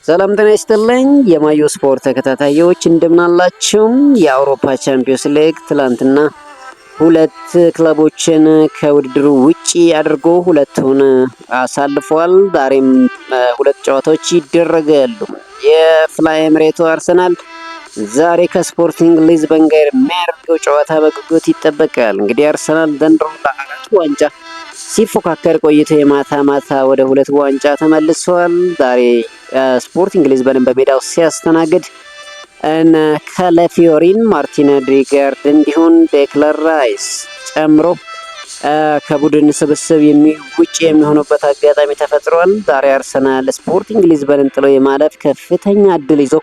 ሰላም ጤና ይስጥልኝ የማዮ ስፖርት ተከታታዮች እንደምናላችሁ። የአውሮፓ ቻምፒዮንስ ሊግ ትላንትና ሁለት ክለቦችን ከውድድሩ ውጪ አድርጎ ሁለቱን አሳልፏል። ዛሬም ሁለት ጨዋታዎች ይደረጋሉ። የፍላይ ኤምሬቱ አርሰናል ዛሬ ከስፖርቲንግ ሊዝበን ጋር የሚያደርገው ጨዋታ በጉጉት ይጠበቃል። እንግዲህ አርሰናል ዘንድሮ ለአራት ዋንጫ ሲፎካከር ቆይቶ የማታ ማታ ወደ ሁለት ዋንጫ ተመልሷል። ዛሬ ስፖርቲንግ ሊዝበንን በሜዳው ሲያስተናግድ እነ ካላፊዮሪን፣ ማርቲን ኦዴጋርድ እንዲሁም ዴክላን ራይስ ጨምሮ ከቡድን ስብስብ ውጭ የሚሆኑበት አጋጣሚ ተፈጥሯል። ዛሬ አርሰናል ስፖርቲንግ ሊዝበንን ጥሎ የማለፍ ከፍተኛ እድል ይዞ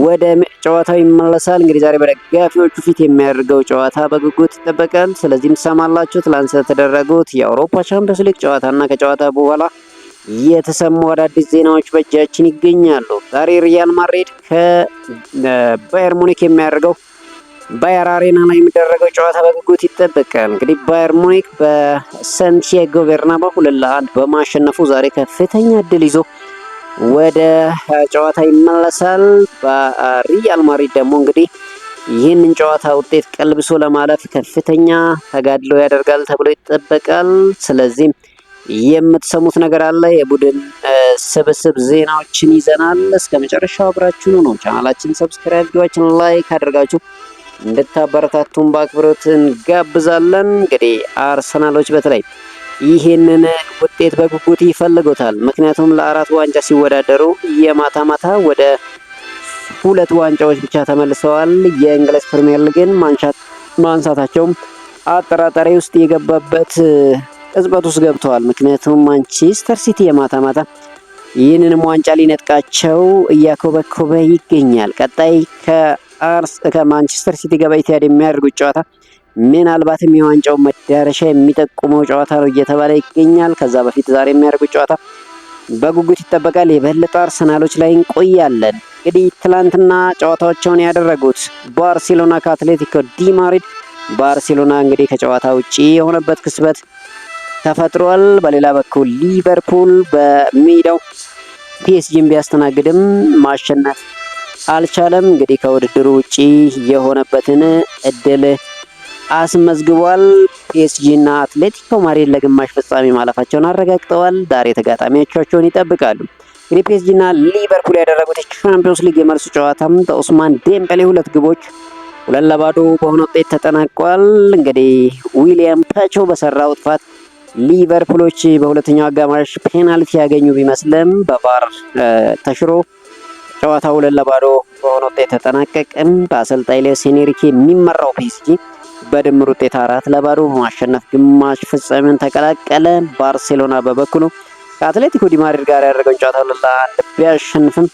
ወደ ጨዋታው ይመለሳል። እንግዲህ ዛሬ በደጋፊዎቹ ፊት የሚያደርገው ጨዋታ በጉጉት ይጠበቃል። ስለዚህም ትሰማላችሁ ትላንት ስለተደረጉት የአውሮፓ ቻምፒዮንስ ሊግ ጨዋታና ከጨዋታ በኋላ የተሰሙ አዳዲስ ዜናዎች በእጃችን ይገኛሉ። ዛሬ ሪያል ማድሪድ ከባየር ሙኒክ የሚያደርገው ባየር አሬና ላይ የሚደረገው ጨዋታ በጉጉት ይጠበቃል። እንግዲህ ባየር ሙኒክ በሳንቲያጎ ቤርናባው 2-1 በማሸነፉ ዛሬ ከፍተኛ እድል ይዞ ወደ ጨዋታ ይመለሳል። በሪያል ማድሪድ ደግሞ እንግዲህ ይህንን ጨዋታ ውጤት ቀልብሶ ለማለፍ ከፍተኛ ተጋድሎ ያደርጋል ተብሎ ይጠበቃል። ስለዚህም የምትሰሙት ነገር አለ። የቡድን ስብስብ ዜናዎችን ይዘናል። እስከ መጨረሻው አብራችሁ ነው። ቻናላችን ሰብስክራይብ፣ ቪዲዮአችን ላይክ አድርጋችሁ እንድታበረታቱን በአክብሮት እንጋብዛለን። እንግዲህ አርሰናሎች በተለይ ይህንን ውጤት በጉጉት ይፈልጉታል። ምክንያቱም ለአራት ዋንጫ ሲወዳደሩ የማታ ማታ ወደ ሁለት ዋንጫዎች ብቻ ተመልሰዋል። የእንግሊዝ ፕሪሚየር ሊግን ማንሳታቸውም አጠራጣሪ ውስጥ የገባበት ቅጽበት ውስጥ ገብተዋል። ምክንያቱም ማንቸስተር ሲቲ የማታ ማታ ይህንንም ዋንጫ ሊነጥቃቸው እያኮበኮበ ይገኛል። ቀጣይ ከማንቸስተር ሲቲ ጋር በኢትሃድ የሚያደርጉት ጨዋታ ምናልባትም የዋንጫው መዳረሻ የሚጠቁመው ጨዋታ ነው እየተባለ ይገኛል። ከዛ በፊት ዛሬ የሚያደርጉት ጨዋታ በጉጉት ይጠበቃል። የበለጠ አርሰናሎች ላይ እንቆያለን። እንግዲህ ትላንትና ጨዋታዎቻቸውን ያደረጉት ባርሴሎና ከአትሌቲኮ ዲ ማድሪድ፣ ባርሴሎና እንግዲህ ከጨዋታ ውጪ የሆነበት ክስበት ተፈጥሯል። በሌላ በኩል ሊቨርፑል በሜዳው ፒኤስጂን ቢያስተናግድም ማሸነፍ አልቻለም። እንግዲህ ከውድድሩ ውጪ የሆነበትን እድል አስመዝግቧል። ፒኤስጂ እና አትሌቲኮ ማድሪድ ለግማሽ ፍጻሜ ማለፋቸውን አረጋግጠዋል። ዛሬ ተጋጣሚዎቻቸውን ይጠብቃሉ። እንግዲህ ፒኤስጂ እና ሊቨርፑል ያደረጉት የቻምፒዮንስ ሊግ የመልሱ ጨዋታም በኡስማን ዴምቤሌ 2 ግቦች 2-0 በሆነ ውጤት ተጠናቋል። እንግዲህ ዊሊያም ፓቾ በሰራው ጥፋት ሊቨርፑሎች በሁለተኛው አጋማሽ ፔናልቲ ያገኙ ቢመስልም በቫር ተሽሮ ጨዋታው 2-0 በሆነ ውጤት ተጠናቀቀም። በአሰልጣኝ ሉዊስ ኤንሪኬ የሚመራው ፒኤስጂ በድምር ውጤት 4-0 በማሸነፍ ግማሽ ፍጻሜውን ተቀላቀለ። ባርሴሎና በበኩሉ ከአትሌቲኮ ዲ ማድሪድ ጋር ያደረገውን ጨዋታ 2-1 ቢያሸንፍም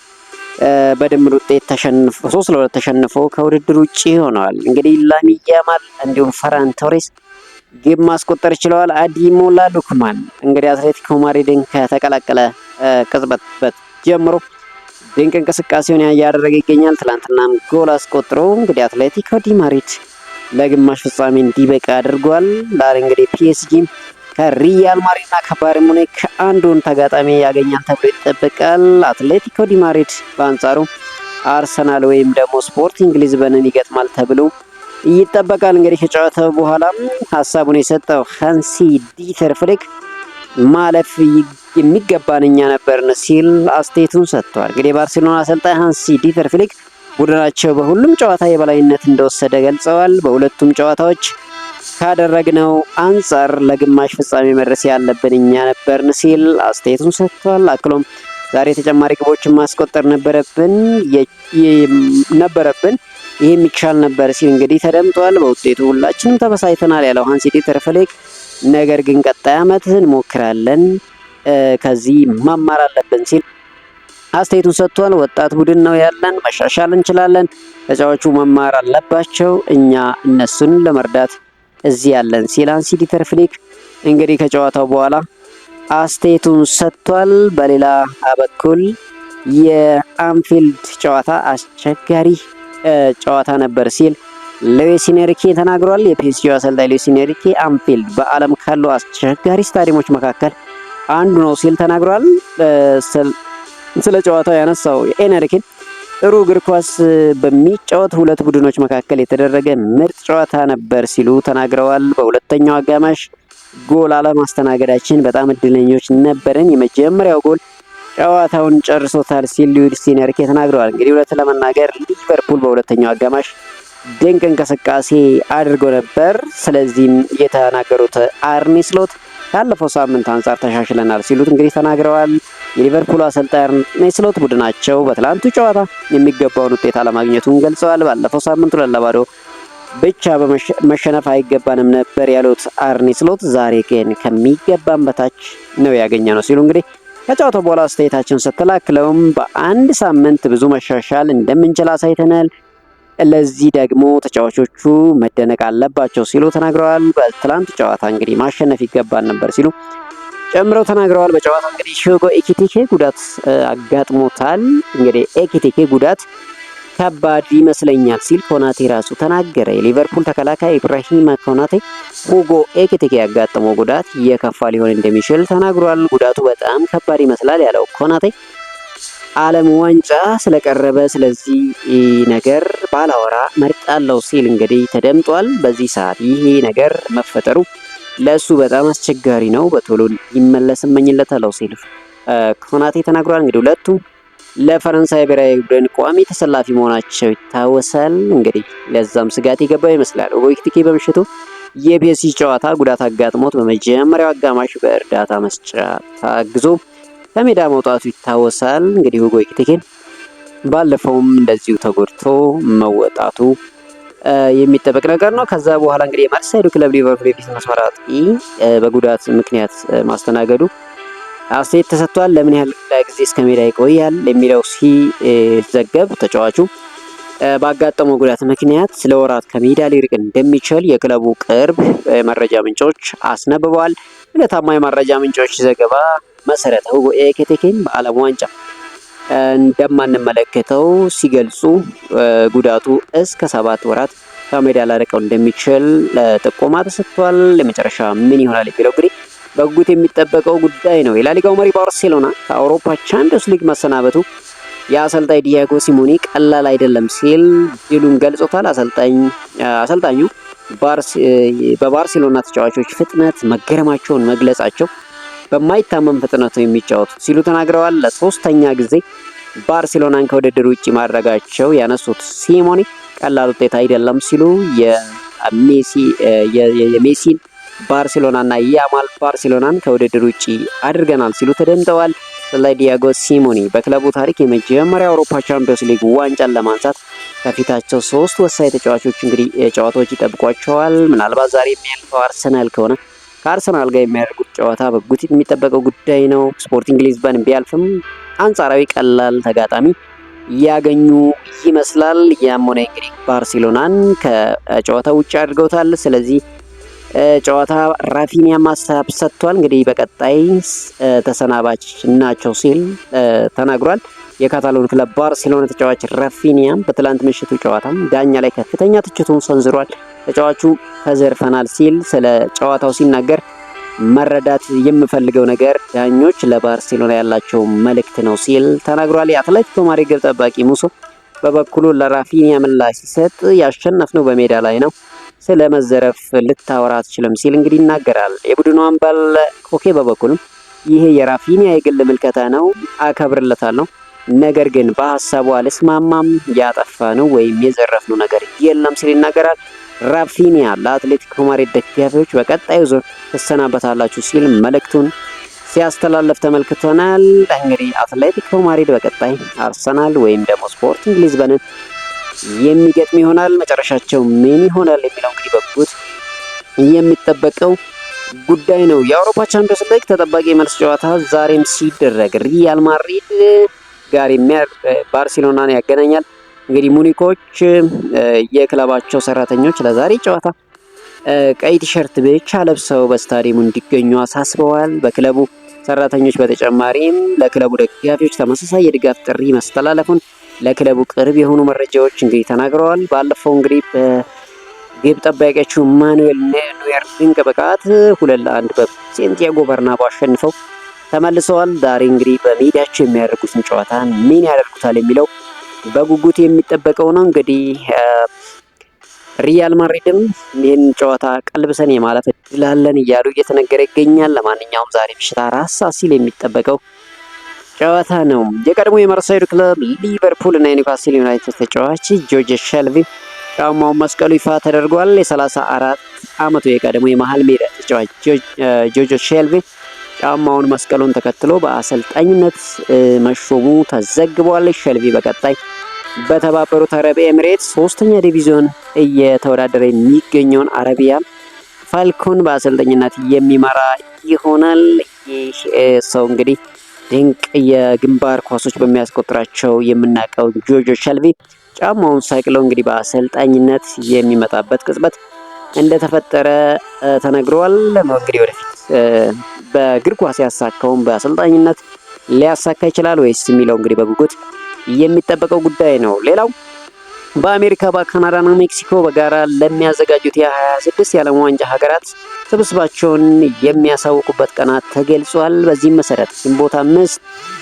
በድምር ውጤት 3-2 ተሸንፎ ከውድድር ውጪ ሆነዋል። እንግዲህ ላሚን ያማል እንዲሁም ፈራን ቶሬስ ግብ ማስቆጠር ችለዋል። አዲሞላ ሉክማን እንግዲህ አትሌቲኮ ማድሪድን ከተቀላቀለ ቅጽበት ጀምሮ ድንቅ እንቅስቃሴውን እያደረገ ይገኛል። ትላንትናም ጎል አስቆጥሮ እንግዲህ አትሌቲኮ ዲ ማድሪድ ለግማሽ ፍጻሜ እንዲበቃ አድርጓል። ዛሬ እንግዲህ ፒኤስጂ ከሪያል ማድሪድ እና ከባየር ሙኒክ አንዱን ተጋጣሚ ያገኛል ተብሎ ይጠበቃል። አትሌቲኮ ዲ ማድሪድ በአንጻሩ አርሰናል ወይም ደግሞ ስፖርቲንግ ሊዝበንን ይገጥማል ተብሎ ይጠበቃል። እንግዲህ ከጨዋታው በኋላም ሀሳቡን የሰጠው ሃንሲ ዲተር ፍሊክ ማለፍ የሚገባን እኛ ነበርን ሲል አስተያየቱን ሰጥቷል። እንግዲህ የባርሴሎና አሰልጣኝ ሃንሲ ዲተር ፍሊክ ቡድናቸው በሁሉም ጨዋታ የበላይነት እንደወሰደ ገልጸዋል። በሁለቱም ጨዋታዎች ካደረግነው አንጻር ለግማሽ ፍጻሜ መድረስ ያለብን እኛ ነበርን ሲል አስተያየቱን ሰጥቷል። አክሎም ዛሬ ተጨማሪ ግቦችን ማስቆጠር ነበረብን ይህ የሚቻል ነበር ሲል እንግዲህ ተደምጧል። በውጤቱ ሁላችንም ተበሳይተናል ያለው ሃንሲ ዲተር ፍሊክ ነገር ግን ቀጣይ ዓመት እንሞክራለን፣ ከዚህ መማር አለብን ሲል አስተያየቱን ሰጥቷል። ወጣት ቡድን ነው ያለን፣ መሻሻል እንችላለን፣ ተጫዋቹ መማር አለባቸው፣ እኛ እነሱን ለመርዳት እዚህ ያለን ሲል ሃንሲ ዲተር ፍሊክ እንግዲህ ከጨዋታው በኋላ አስተያየቱን ሰጥቷል። በሌላ በኩል የአንፊልድ ጨዋታ አስቸጋሪ ጨዋታ ነበር ሲል ሉዊስ ኤንሪኬ ተናግሯል። የፒኤስጂ አሰልጣኝ ሉዊስ ኤንሪኬ አንፊልድ በዓለም ካሉ አስቸጋሪ ስታዲየሞች መካከል አንዱ ነው ሲል ተናግሯል። ስለ ጨዋታው ያነሳው ኤንሪኬ ጥሩ እግር ኳስ በሚጫወት ሁለት ቡድኖች መካከል የተደረገ ምርጥ ጨዋታ ነበር ሲሉ ተናግረዋል። በሁለተኛው አጋማሽ ጎል አለማስተናገዳችን በጣም እድለኞች ነበርን። የመጀመሪያው ጎል ጨዋታውን ጨርሶታል ሲል ሉዊስ ኤንሪኬ ተናግረዋል። እንግዲህ እውነት ለመናገር ሊቨርፑል በሁለተኛው አጋማሽ ድንቅ እንቅስቃሴ አድርጎ ነበር። ስለዚህም የተናገሩት አርኔ ስሎት ካለፈው ሳምንት አንጻር ተሻሽለናል ሲሉት እንግዲህ ተናግረዋል። የሊቨርፑል አሰልጣኝ አርኔ ስሎት ቡድናቸው በትላንቱ ጨዋታ የሚገባውን ውጤት አለማግኘቱን ገልጸዋል። ባለፈው ሳምንት 2-0 ብቻ በመሸነፍ አይገባንም ነበር ያሉት አርኔ ስሎት ዛሬ ግን ከሚገባን በታች ነው ያገኘ ነው ሲሉ እንግዲህ ከጨዋታው በኋላ አስተያየታቸውን ስተላክለውም በአንድ ሳምንት ብዙ መሻሻል እንደምንችል አሳይተናል። ለዚህ ደግሞ ተጫዋቾቹ መደነቅ አለባቸው ሲሉ ተናግረዋል። በትላንት ጨዋታ እንግዲህ ማሸነፍ ይገባን ነበር ሲሉ ጨምረው ተናግረዋል። በጨዋታው እንግዲህ ሂጎ ኤኪቲኬ ጉዳት አጋጥሞታል። እንግዲህ ኤኪቲኬ ጉዳት ከባድ ይመስለኛል ሲል ኮናቴ ራሱ ተናገረ። የሊቨርፑል ተከላካይ ኢብራሂማ ኮናቴ ሁጎ ኤኪቲኬ ያጋጠመው ጉዳት የከፋ ሊሆን እንደሚችል ተናግሯል። ጉዳቱ በጣም ከባድ ይመስላል ያለው ኮናቴ ዓለም ዋንጫ ስለቀረበ ስለዚህ ነገር ባላወራ መርጣለሁ ሲል እንግዲህ ተደምጧል። በዚህ ሰዓት ይሄ ነገር መፈጠሩ ለሱ በጣም አስቸጋሪ ነው፣ በቶሎ ይመለስ እመኝለታለሁ ሲል ኮናቴ ተናግሯል። እንግዲህ ሁለቱም ለፈረንሳይ ብሔራዊ ቡድን ቋሚ ተሰላፊ መሆናቸው ይታወሳል። እንግዲህ ለዛም ስጋት የገባ ይመስላል። ሁጎ ኤኪቲኬ በምሽቱ የፒኤስጂ ጨዋታ ጉዳት አጋጥሞት በመጀመሪያው አጋማሽ በእርዳታ መስጫ ታግዞ ከሜዳ መውጣቱ ይታወሳል። እንግዲህ ሁጎ ኤኪቲኬ ባለፈውም እንደዚሁ ተጎድቶ መወጣቱ የሚጠበቅ ነገር ነው። ከዛ በኋላ እንግዲህ የማርሳይዱ ክለብ ሊቨርፑል የፊት መስመር አጥቂ በጉዳት ምክንያት ማስተናገዱ አስተያየት ተሰጥቷል። ለምን ያህል ጊዜ እስከ ሜዳ ይቆያል የሚለው ሲዘገብ ተጫዋቹ ባጋጠመው ጉዳት ምክንያት ለወራት ከሜዳ ሊርቅ እንደሚችል የክለቡ ቅርብ መረጃ ምንጮች አስነብበዋል። ለታማኝ መረጃ ምንጮች ዘገባ መሰረት ሁጎ ኤኪቲኬን በዓለም ዋንጫ እንደማንመለከተው ሲገልጹ ጉዳቱ እስከ 7 ወራት ከሜዳ ላርቀው እንደሚችል ጥቆማ ተሰጥቷል። ለመጨረሻ ምን ይሆናል የሚለው እንግዲህ በጉት የሚጠበቀው ጉዳይ ነው። የላሊጋው መሪ ባርሴሎና ከአውሮፓ ቻምፒዮንስ ሊግ መሰናበቱ የአሰልጣኝ ዲያጎ ሲሞኔ ቀላል አይደለም ሲል ድሉን ገልጾታል። አሰልጣኙ በባርሴሎና ተጫዋቾች ፍጥነት መገረማቸውን መግለጻቸው በማይታመን ፍጥነቱ የሚጫወቱት ሲሉ ተናግረዋል። ለሶስተኛ ጊዜ ባርሴሎናን ከውድድር ውጭ ማድረጋቸው ያነሱት ሲሞኔ ቀላል ውጤት አይደለም ሲሉ የሜሲን ባርሴሎናና የያማል ባርሴሎናን ከውድድር ውጭ አድርገናል ሲሉ ተደምጠዋል። ስለ ዲያጎ ሲሞኔ በክለቡ ታሪክ የመጀመሪያ አውሮፓ ቻምፒዮንስ ሊግ ዋንጫን ለማንሳት ከፊታቸው 3 ወሳኝ ተጫዋቾች እንግዲህ ጨዋታዎች ይጠብቋቸዋል። ምናልባት ዛሬ የሚያልፈው አርሰናል ከሆነ ከአርሰናል ጋር የሚያደርጉት ጨዋታ በጉጉት የሚጠበቀው ጉዳይ ነው። ስፖርቲንግ ሊዝበን ቢያልፍም አንጻራዊ ቀላል ተጋጣሚ ያገኙ ይመስላል። ያም ሆነ እንግዲህ ባርሴሎናን ከጨዋታ ውጭ አድርገውታል። ስለዚህ ጨዋታ ራፊኒያ ማሳብ ሰጥቷል። እንግዲህ በቀጣይ ተሰናባች ናቸው ሲል ተናግሯል። የካታሎን ክለብ ባርሴሎና ተጫዋች ራፊኒያ በትላንት ምሽቱ ጨዋታ ዳኛ ላይ ከፍተኛ ትችቱን ሰንዝሯል። ተጫዋቹ ተዘርፈናል ሲል ስለ ጨዋታው ሲናገር መረዳት የምፈልገው ነገር ዳኞች ለባርሴሎና ያላቸው መልእክት ነው ሲል ተናግሯል። የአትሌቲኮ ማድሪድ ግብ ጠባቂ ሙሶ በበኩሉ ለራፊኒያ ምላሽ ሲሰጥ ያሸነፍነው በሜዳ ላይ ነው፣ ስለ መዘረፍ ልታወራ አትችልም ሲል እንግዲህ ይናገራል። የቡድኑ አምበል ኮኬ በበኩሉም ይሄ የራፊኒያ የግል ምልከታ ነው፣ አከብርለታለሁ፣ ነገር ግን በሀሳቡ አልስማማም፣ ያጠፋነው ወይም የዘረፍነው ነገር የለም ሲል ይናገራል። ራፊኒያ ለአትሌቲኮ ማድሪድ ደጋፊዎች በቀጣዩ ዙር ትሰናበታላችሁ ሲል መልእክቱን ሲያስተላልፍ ተመልክተናል። እንግዲህ አትሌቲኮ ማድሪድ በቀጣይ አርሰናል ወይም ደግሞ ስፖርቲንግ ሊዝበንን የሚገጥም ይሆናል። መጨረሻቸው ምን ይሆናል የሚለው እንግዲህ በጉጉት የሚጠበቀው ጉዳይ ነው። የአውሮፓ ቻምፒዮንስ ሊግ ተጠባቂ መልስ ጨዋታ ዛሬም ሲደረግ ሪያል ማድሪድ ጋር ባርሴሎናን ያገናኛል። እንግዲህ ሙኒኮች የክለባቸው ሰራተኞች ለዛሬ ጨዋታ ቀይ ቲሸርት ብቻ ለብሰው በስታዲየሙ እንዲገኙ አሳስበዋል። በክለቡ ሰራተኞች በተጨማሪም ለክለቡ ደጋፊዎች ተመሳሳይ የድጋፍ ጥሪ መስተላለፉን ለክለቡ ቅርብ የሆኑ መረጃዎች እንግዲህ ተናግረዋል። ባለፈው እንግዲህ በግብ ጠባቂያቸው ማኑኤል ኖየር ድንቅ ብቃት 2-1 በሳንቲያጎ በርናባው አሸንፈው ተመልሰዋል። ዛሬ እንግዲህ በሜዳቸው የሚያደርጉትን ጨዋታ ምን ያደርጉታል የሚለው በጉጉት የሚጠበቀው ነው። እንግዲህ ሪያል ማድሪድም ይህን ጨዋታ ቀልብሰን የማለፍ እድል አለን እያሉ እየተነገረ ይገኛል። ለማንኛውም ዛሬ ምሽት 4 ሰዓት ሲል የሚጠበቀው ጨዋታ ነው። የቀድሞ የመርሳይዱ ክለብ ሊቨርፑል እና የኒውካስል ዩናይትድ ተጫዋች ጆርጅ ሼልቢ ጫማውን መስቀሉ ይፋ ተደርጓል። የ34 ዓመቱ የቀድሞ የመሃል ሜዳ ተጫዋች ጆርጅ ሼልቢ ጫማውን መስቀሉን ተከትሎ በአሰልጣኝነት መሾሙ ተዘግቧል። ሼልቢ በቀጣይ በተባበሩት አረብ ኤሚሬትስ 3ኛ ዲቪዚዮን እየተወዳደረ የሚገኘውን አረቢያ ፋልኮን በአሰልጣኝነት የሚመራ ይሆናል። ይህ ሰው እንግዲህ ድንቅ የግንባር ኳሶች በሚያስቆጥራቸው የምናውቀው ጆርጅ ሼልቢ ጫማውን ሳይቅለው እንግዲህ በአሰልጣኝነት የሚመጣበት ቅጽበት እንደተፈጠረ ተነግሯል። እንግዲህ ወደፊት በእግር ኳስ ያሳካውን በአሰልጣኝነት ሊያሳካ ይችላል ወይስ የሚለው እንግዲህ በጉጉት የሚጠበቀው ጉዳይ ነው። ሌላው በአሜሪካ በካናዳና ሜክሲኮ በጋራ ለሚያዘጋጁት የ26 የዓለም ዋንጫ ሀገራት ስብስባቸውን የሚያሳውቁበት ቀናት ተገልጿል። በዚህም መሰረት ግንቦት 5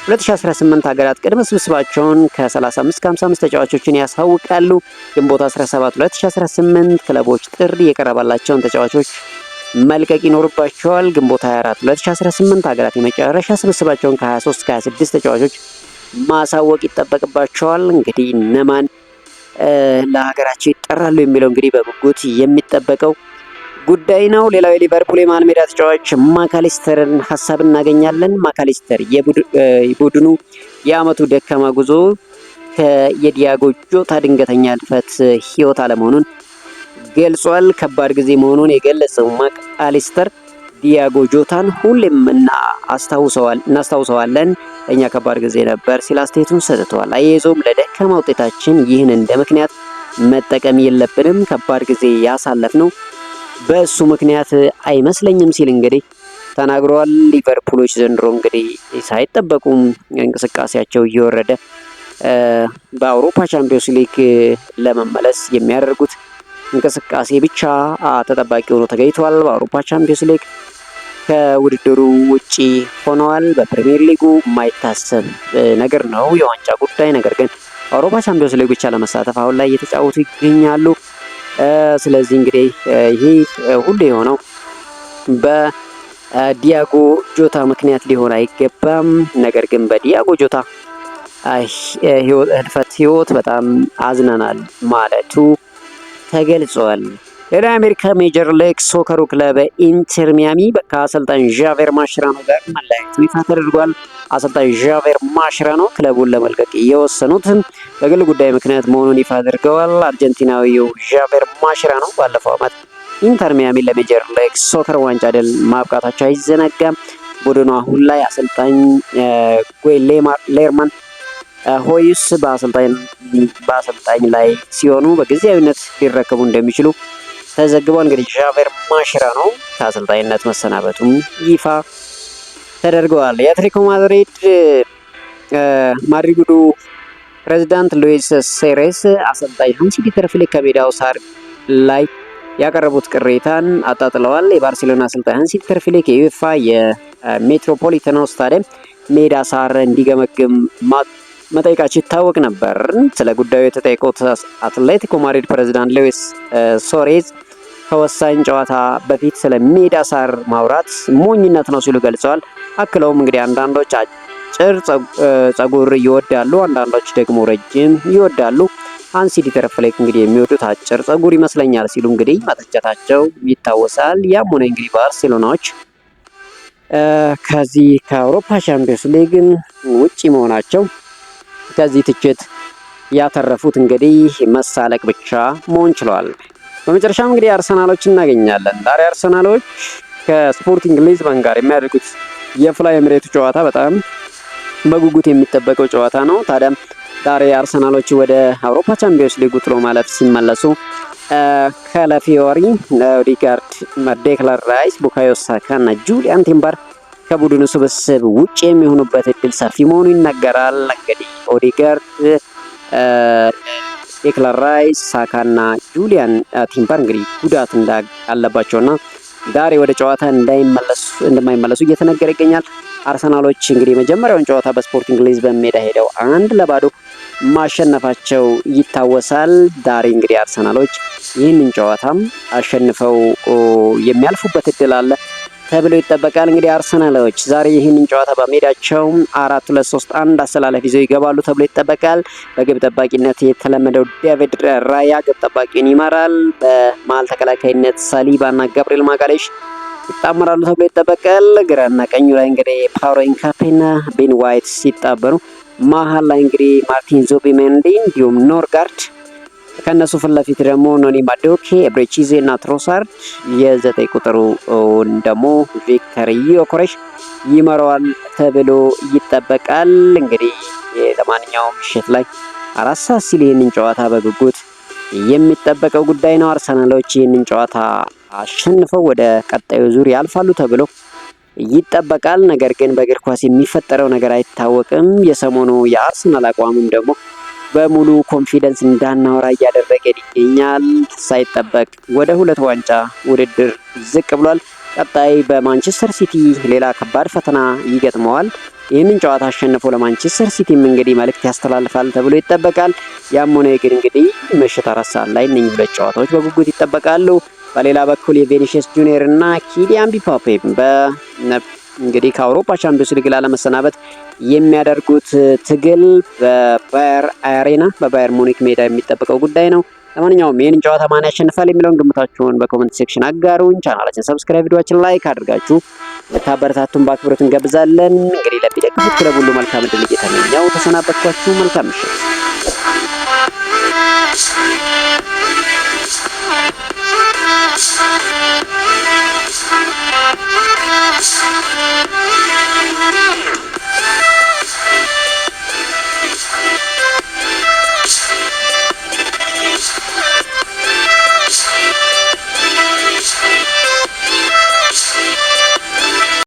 2018 ሀገራት ቅድመ ስብስባቸውን ከ35 እስከ 55 ተጫዋቾችን ያሳውቃሉ። ግንቦት 17 2018 ክለቦች ጥሪ የቀረባላቸውን ተጫዋቾች መልቀቅ ይኖርባቸዋል። ግንቦት 24 2018 ሀገራት የመጨረሻ ስብስባቸውን ከ23 እስከ 26 ተጫዋቾች ማሳወቅ ይጠበቅባቸዋል። እንግዲህ እነማን ለሀገራቸው ይጠራሉ የሚለው እንግዲህ በጉጉት የሚጠበቀው ጉዳይ ነው። ሌላው የሊቨርፑል የመሃል ሜዳ ተጫዋች ማካሊስተርን ሀሳብ እናገኛለን። ማካሊስተር የቡድኑ የአመቱ ደካማ ጉዞ የዲያጎ ጆታ ድንገተኛ ህልፈት ህይወት አለመሆኑን ገልጿል። ከባድ ጊዜ መሆኑን የገለጸው ማካሊስተር ዲያጎ ጆታን ሁሌም እናስታውሰዋለን፣ ለእኛ ከባድ ጊዜ ነበር ሲል አስተያየቱን ሰጥቷል። አያይዞም ለደካማ ውጤታችን ይህን እንደ ምክንያት መጠቀም የለብንም፣ ከባድ ጊዜ ያሳለፍነው በእሱ ምክንያት አይመስለኝም ሲል እንግዲህ ተናግሯል። ሊቨርፑሎች ዘንድሮ እንግዲህ ሳይጠበቁም እንቅስቃሴያቸው እየወረደ በአውሮፓ ቻምፒዮንስ ሊግ ለመመለስ የሚያደርጉት እንቅስቃሴ ብቻ ተጠባቂ ሆኖ ተገኝቷል። በአውሮፓ ቻምፒዮንስ ሊግ ከውድድሩ ውጪ ሆነዋል። በፕሪሚየር ሊጉ የማይታሰብ ነገር ነው የዋንጫ ጉዳይ። ነገር ግን በአውሮፓ ቻምፒዮንስ ሊግ ብቻ ለመሳተፍ አሁን ላይ እየተጫወቱ ይገኛሉ። ስለዚህ እንግዲህ ይህ ሁሉ የሆነው በዲያጎ ጆታ ምክንያት ሊሆን አይገባም። ነገር ግን በዲያጎ ጆታ ህልፈት በጣም አዝነናል ማለቱ ተገልጿል። ሌላ የአሜሪካ ሜጀር ሊግ ሶከሩ ክለብ ኢንተር ሚያሚ ከአሰልጣኝ ዣቬር ማሽራኖ ጋር መለያየቱ ይፋ ተደርጓል። አሰልጣኝ ዣቬር ማሽራኖ ክለቡን ለመልቀቅ የወሰኑት በግል ጉዳይ ምክንያት መሆኑን ይፋ አድርገዋል። አርጀንቲናዊው ዣቬር ማሽራኖ ባለፈው ዓመት ኢንተር ሚያሚ ለሜጀር ሊግ ሶከር ዋንጫ ድል ማብቃታቸው አይዘነጋም። ቡድኑ አሁን ላይ አሰልጣኝ ጉዌን ሌርማን ሆይስ በአሰልጣኝ ላይ ሲሆኑ በጊዜያዊነት ሊረከቡ እንደሚችሉ ተዘግቧል። እንግዲህ ዣቬር ማሽራኖ ከአሰልጣኝነት መሰናበቱም ይፋ ተደርገዋል። የአትሌቲኮ ማድሪዱ ፕሬዚዳንት ሉዊስ ሴሬስ አሰልጣኝ ሃንሲ ዲተር ፍሊክ ከሜዳው ሳር ላይ ያቀረቡት ቅሬታን አጣጥለዋል። የባርሴሎና አሰልጣኝ ሃንሲ ዲተር ፍሊክ የዩኤፋ የሜትሮፖሊታኖ ስታዲየም ሜዳ ሳር እንዲገመግም መጠየቃቸው ይታወቅ ነበር። ስለ ጉዳዩ የተጠየቁት አትሌቲኮ ማድሪድ ፕሬዚዳንት ሉዊስ ሱዋሬዝ ከወሳኝ ጨዋታ በፊት ስለ ሜዳ ሳር ማውራት ሞኝነት ነው ሲሉ ገልጸዋል። አክለውም እንግዲህ አንዳንዶች አጭር ጸጉር ይወዳሉ፣ አንዳንዶች ደግሞ ረጅም ይወዳሉ። ሃንሲ ዲተር ፍሊክ እንግዲህ የሚወዱት አጭር ጸጉር ይመስለኛል ሲሉ እንግዲህ መተቸታቸው ይታወሳል። ያም ሆነ እንግዲህ ባርሴሎናዎች ከዚህ ከአውሮፓ ቻምፒዮንስ ሊግ ውጪ መሆናቸው ከዚህ ትችት ያተረፉት እንግዲህ መሳለቅ ብቻ መሆን ችለዋል። በመጨረሻም እንግዲህ አርሰናሎች እናገኛለን። ዛሬ አርሰናሎች ከስፖርቲንግ ሊዝበን ጋር የሚያደርጉት የፍላይ ኤምሬቱ ጨዋታ በጣም በጉጉት የሚጠበቀው ጨዋታ ነው። ታዲያም ዛሬ አርሰናሎች ወደ አውሮፓ ቻምፒዮንስ ሊግ ጥሎ ማለፍ ሲመለሱ ካላፊዮሪ፣ ኦዴጋርድ፣ ዴክላን ራይስ፣ ቡካዮ ሳካ እና ጁሊያን ቲምበር ከቡድኑ ስብስብ ውጭ የሚሆኑበት እድል ሰፊ መሆኑ ይነገራል። እንግዲህ ኦዴጋርድ፣ ዴክላን ራይስ፣ ሳካ እና ጁሊያን ቲምበር እንግዲህ ጉዳት እንዳለባቸውና ዛሬ ወደ ጨዋታ እንደማይመለሱ እየተነገረ ይገኛል። አርሰናሎች እንግዲህ የመጀመሪያውን ጨዋታ በስፖርቲንግ ሊዝበን ሜዳ ሄደው 1-0 ማሸነፋቸው ይታወሳል። ዛሬ እንግዲህ አርሰናሎች ይህንን ጨዋታም አሸንፈው የሚያልፉበት እድል አለ ተብሎ ይጠበቃል። እንግዲህ አርሰናሎች ዛሬ ይህንን ጨዋታ በሜዳቸው 4-2-3-1 አሰላለፍ ይዘው ይገባሉ ተብሎ ይጠበቃል። በግብ ጠባቂነት የተለመደው ዴቪድ ራያ ግብ ጠባቂን ይመራል። በመሀል ተከላካይነት ሳሊባ እና ገብርኤል ማጋሌሽ ይጣመራሉ ተብሎ ይጠበቃል። ግራና ቀኙ ላይ እንግዲህ ፓውሎ ኢንካፔና ቤን ዋይት ሲጣበሩ፣ መሀል ላይ እንግዲህ ማርቲን ዙቢሜንዲ እንዲሁም ኖርጋርድ፣ ከነሱ ፊት ለፊት ደግሞ ኖኒ ማዱኬ፣ ኤብሬቺዜ እና ትሮሳርድ፣ የ9 ቁጥሩ ደግሞ ቪክተር ዮኬሬሽ ይመራዋል ተብሎ ይጠበቃል። እንግዲህ ለማንኛውም ምሽት ላይ 4 ሰዓት ሲል ይህንን ጨዋታ በጉጉት የሚጠበቀው ጉዳይ ነው። አርሰናሎች ይህንን ጨዋታ አሸንፈው ወደ ቀጣዩ ዙር ያልፋሉ ተብሎ ይጠበቃል። ነገር ግን በእግር ኳስ የሚፈጠረው ነገር አይታወቅም። የሰሞኑ የአርሰናል አቋምም ደግሞ በሙሉ ኮንፊደንስ እንዳናወራ እያደረገን ይገኛል። ሳይጠበቅ ወደ 2 ዋንጫ ውድድር ዝቅ ብሏል። ቀጣይ በማንቸስተር ሲቲ ሌላ ከባድ ፈተና ይገጥመዋል። ይህንን ጨዋታ አሸንፎ ለማንቸስተር ሲቲም እንግዲህ መልእክት ያስተላልፋል ተብሎ ይጠበቃል። ያም ሆነ ግን እንግዲህ ምሽት 4 ሰዓት ላይ እነኚህ 2 ጨዋታዎች በጉጉት ይጠበቃሉ። በሌላ በኩል የቬኒሲየስ ጁኒየር እና ኪሊያን ምባፔ እንግዲህ ከአውሮፓ ቻምፒዮንስ ሊግ ላለመሰናበት የሚያደርጉት ትግል በባየር አሬና በባየር ሙኒክ ሜዳ የሚጠበቀው ጉዳይ ነው። ለማንኛውም ይህንን ጨዋታ ማን ያሸንፋል የሚለውን ግምታችሁን በኮሜንት ሴክሽን አጋሩኝ። ቻናላችን ሰብስክራይብ፣ ቪዲዮአችን ላይክ አድርጋችሁ ልታበረታቱን በአክብሮት እንጋብዛለን። እንግዲህ ለሚደግፉት ክለብ ሁሉ መልካም ዕድል እየተመኘው ተሰናበትኳችሁ። መልካም ምሽት።